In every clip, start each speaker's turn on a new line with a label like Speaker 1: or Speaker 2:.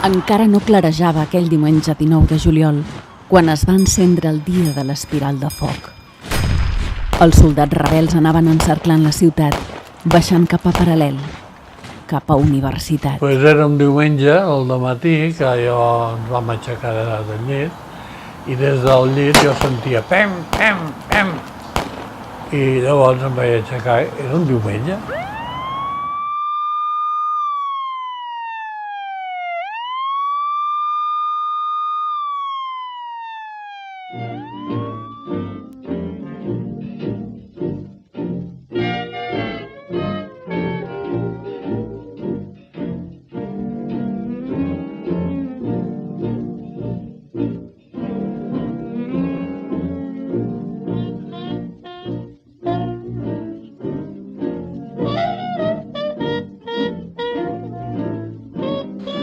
Speaker 1: Encara no clarejava aquell diumenge 19 de juliol, quan es va encendre el dia de l'espiral de foc. Els soldats rebels anaven encerclant la ciutat, baixant cap a Paral·lel, cap a Universitat.
Speaker 2: Era un diumenge, al dematí, que jo ens vam aixecar del llit, i des del llit jo sentia pem, pem, pem, i llavors em vaig aixecar. Era un diumenge.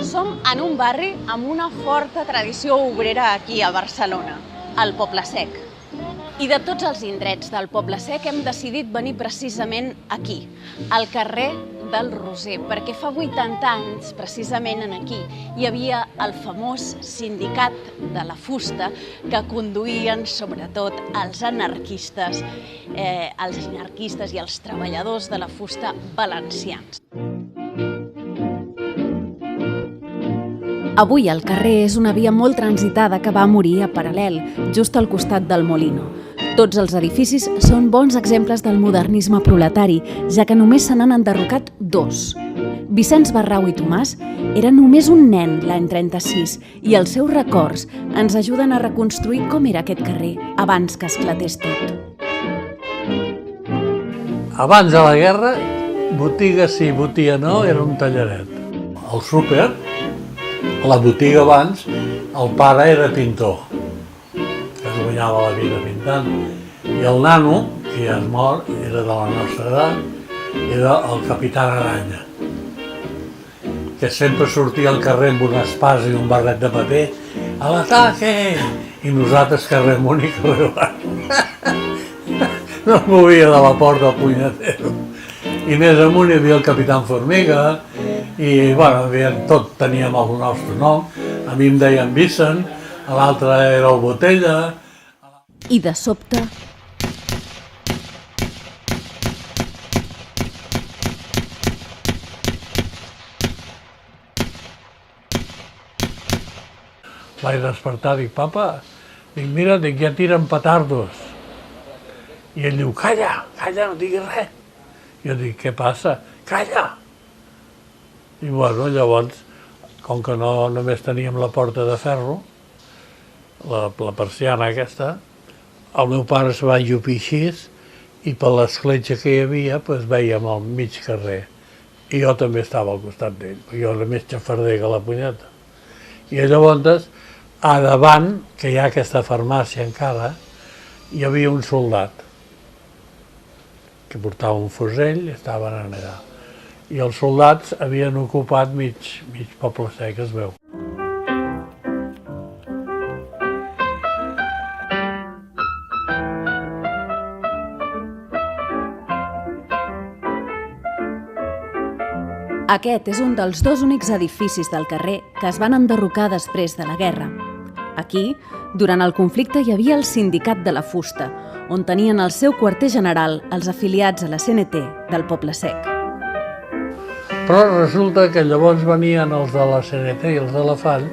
Speaker 3: Som en un barri amb una forta tradició obrera aquí a Barcelona, el Poble Sec. I de tots els indrets del Poble Sec hem decidit venir precisament aquí, al carrer del Roser, perquè fa 80 anys, precisament aquí, hi havia el famós sindicat de la fusta que conduïen sobretot els anarquistes i els treballadors de la fusta valencians.
Speaker 1: Avui el carrer és una via molt transitada que va morir a Paral·lel, just al costat del Molino. Tots els edificis són bons exemples del modernisme proletari, ja que només se n'han enderrocat 2. Vicenç Barrau i Tomàs era només un nen l'any 36 i els seus records ens ajuden a reconstruir com era aquest carrer abans que esclatés tot.
Speaker 2: Abans de la guerra, botiga sí, botiga no, era un tallaret. El súper, la botiga abans, el pare era pintor, que es guanyava la vida pintant. I el nano, que ja és mort, era de la nostra edat, era el capità Aranya, que sempre sortia al carrer amb una espasa i un barret de paper, a l'ataque! I nosaltres carrer amunt i carrer avall. No es movia de la porta al punyetero. I més amunt hi havia el capità Formiga, i bueno, tot teníem el nostre nom. A mi em deien Vicent, a l'altre era el Botella.
Speaker 1: I de sobte...
Speaker 2: Vaig despertar, dic, papa, dic, mira, dic, ja tiren petardos. I ell diu, calla, calla, no diguis res. Jo dic, què passa? Calla! I bueno, llavors, com que no només teníem la porta de ferro, la persiana aquesta, el meu pare es va llupir així i per l'escletxa que hi havia vèiem al mig carrer. I jo també estava al costat d'ell, perquè jo era més xafarder que la punyeta. I llavors, a davant, que hi ha aquesta farmàcia encara, hi havia un soldat que portava un fusell i estaven allà. I els soldats havien ocupat mig Poble Sec, es veu.
Speaker 1: Aquest és un dels 2 únics edificis del carrer que es van enderrocar després de la guerra. Aquí, durant el conflicte, hi havia el Sindicat de la Fusta, on tenien el seu quarter general els afiliats a la CNT del Poble Sec.
Speaker 2: Però resulta que llavors venien els de la CNT i els de la FAL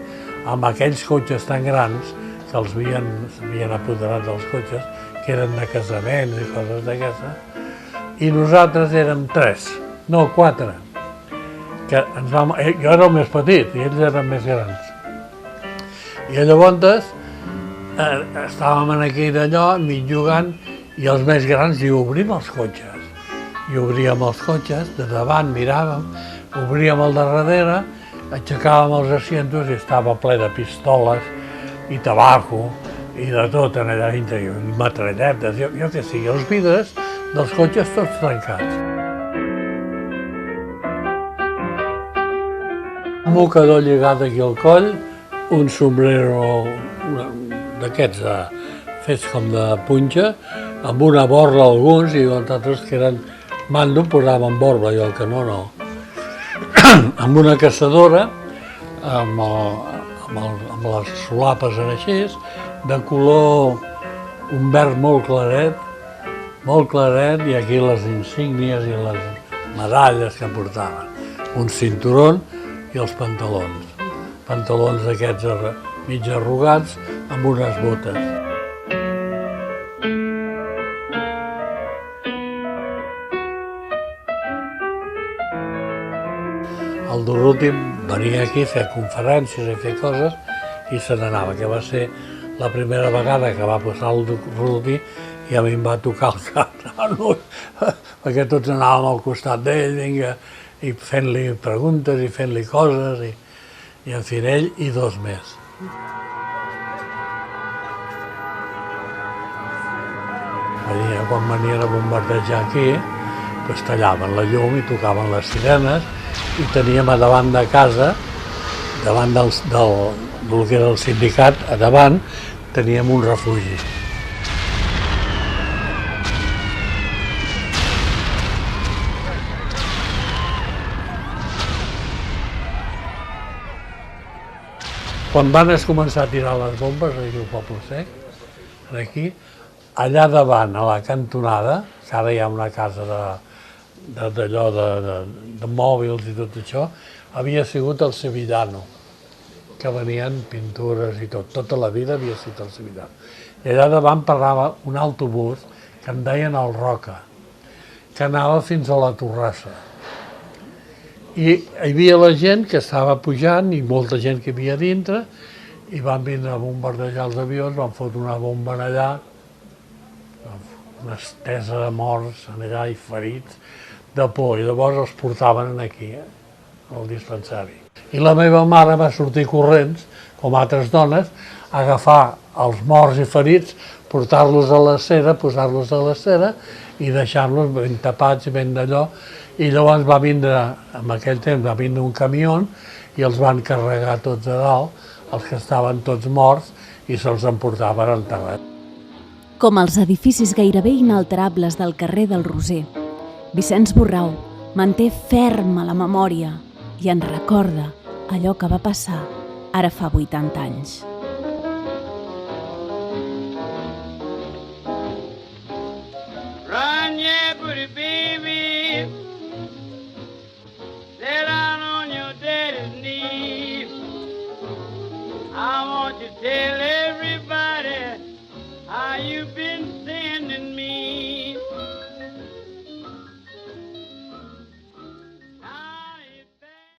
Speaker 2: amb aquells cotxes tan grans que els havien apoderat dels cotxes, que eren de casaments i coses d'aquestes, i nosaltres érem 4, que jo era el més petit i ells eren més grans. I llavors estàvem aquí d'allò, mig jugant, i els més grans hi obrim els cotxes. I obríem els cotxes, de davant miràvem, obríem el de darrere, aixecàvem els asientos i estava ple de pistoles i tabaco i de tot en allà dintre, i metralletes, jo què sé, i els vidres dels cotxes tots trencats. Un mocador lligat aquí al coll, un sombrero d'aquests fets com de punxa, amb una borla alguns i els altres que eren mando posaven borla i el canó no. Amb una caçadora amb les solapes en així, de color un verd molt claret, i aquí les insígnies i les medalles que portaven. Un cinturó i els pantalons. Pantalons d'aquests mig arrugats amb unes botes. El Durruti venia aquí a fer conferències i fer coses i se n'anava, que va ser la primera vegada que va passar el Durruti i a mi em va tocar el cap, perquè tots anàvem al costat d'ell, vinga, i fent-li preguntes i fent-li coses, i en fi, ell i dos més. Quan venien a bombardejar aquí, doncs tallaven la llum i tocaven les sirenes, i teníem a davant de casa, davant del que era el sindicat, a davant teníem un refugi. Quan van començar a tirar les bombes, aquí al Poble Sec, aquí, allà davant, a la cantonada, que ara hi ha una casa d'allò de mòbils i tot això, havia sigut el Sevillano, que venien pintures i tot. Tota la vida havia estat el Sevillano. I allà davant parlava un autobús que en deien el Roca, que anava fins a la Torrassa. I hi havia la gent que estava pujant i molta gent que hi havia dintre i van vindre a bombardejar els avions, van fotre una bomba allà, una estesa de morts allà i ferits de por, i llavors els portaven aquí, al dispensari. I la meva mare va sortir corrents, com altres dones, a agafar els morts i ferits, portar-los a la cera, posar-los a la cera i deixar-los ben tapats i ben d'allò. I llavors va vindre, en aquell temps, va vindre un camió i els van carregar tots a dalt, els que estaven tots morts, i se'ls emportaven enterrats.
Speaker 1: Com els edificis gairebé inalterables del carrer del Roser, Vicenç Borrau manté ferma la memòria i en recorda allò que va passar ara fa 80 anys.